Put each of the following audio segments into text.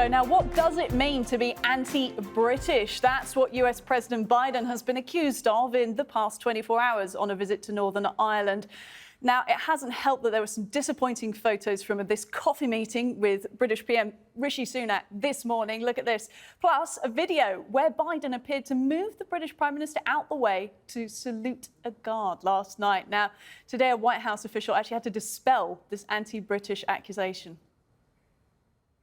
So now, what does it mean to be anti-British? That's what US President Biden has been accused of in the past 24 hours on a visit to Northern Ireland. Now, it hasn't helped that there were some disappointing photos from this coffee meeting with British PM Rishi Sunak this morning. Look at this. Plus, a video where Biden appeared to move the British Prime Minister out the way to salute a guard last night. Now, today, a White House official actually had to dispel this anti-British accusation.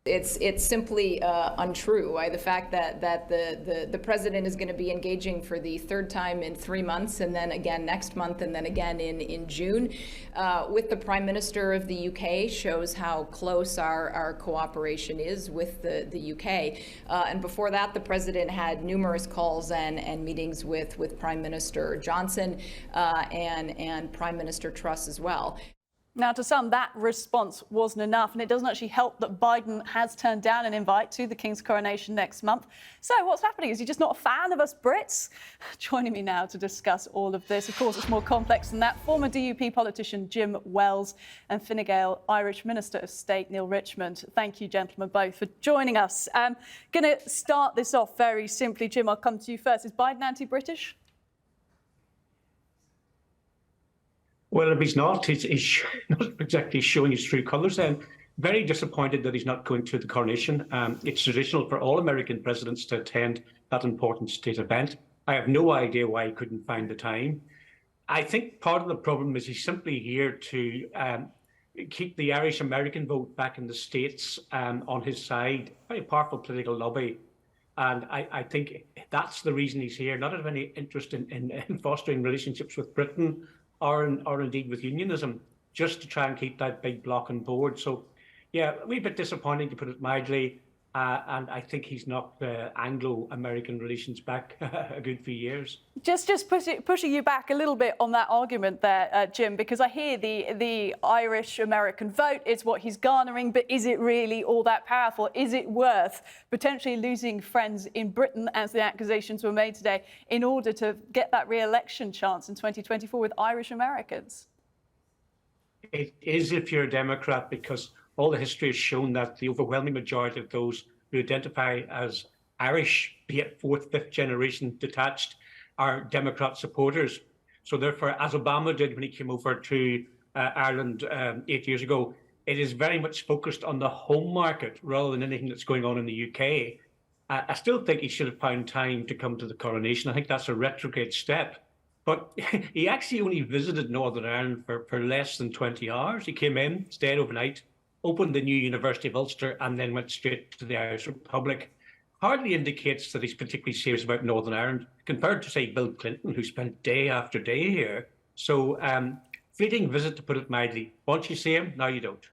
It's simply untrue. The fact that the president is going to be engaging for the third time in 3 months, and then again next month, and then again in June, with the Prime Minister of the UK shows how close our cooperation is with the UK. And before that, the president had numerous calls and meetings with Prime Minister Johnson and Prime Minister Truss as well. Now, to some, that response wasn't enough, and it doesn't actually help that Biden has turned down an invite to the King's coronation next month. So what's happening? Is he just not a fan of us Brits? Joining me now to discuss all of this, of course, it's more complex than that. Former DUP politician Jim Wells and Fine Gael Irish Minister of State Neil Richmond. Thank you, gentlemen, both for joining us. Going to start this off very simply. Jim, I'll come to you first. Is Biden anti-British? Well, if he's not, he's not exactly showing his true colours. I'm very disappointed that he's not going to the coronation. It's traditional for all American presidents to attend that important state event. I have no idea why he couldn't find the time. I think part of the problem is he's simply here to keep the Irish American vote back in the States on his side. Very powerful political lobby. And I think that's the reason he's here, not out of any interest in fostering relationships with Britain or indeed with unionism, just to try and keep that big bloc on board. So, yeah, a wee bit disappointing, to put it mildly, and I think he's knocked Anglo-American relations back a good few years. Just pushing you back a little bit on that argument there, Jim, because I hear the Irish-American vote is what he's garnering, but is it really all that powerful? Is it worth potentially losing friends in Britain, as the accusations were made today, in order to get that re-election chance in 2024 with Irish Americans? It is if you're a Democrat, because all the history has shown that the overwhelming majority of those who identify as Irish, be it fourth, fifth generation detached, are Democrat supporters. So therefore, as Obama did when he came over to Ireland 8 years ago, it is very much focused on the home market rather than anything that's going on in the UK. I still think he should have found time to come to the coronation. I think that's a retrograde step. But he actually only visited Northern Ireland for less than 20 hours. He came in, stayed overnight, opened the new University of Ulster, and then went straight to the Irish Republic. Hardly indicates that he's particularly serious about Northern Ireland, compared to, say, Bill Clinton, who spent day after day here. So, fleeting visit, to put it mildly. Once you see him, now you don't.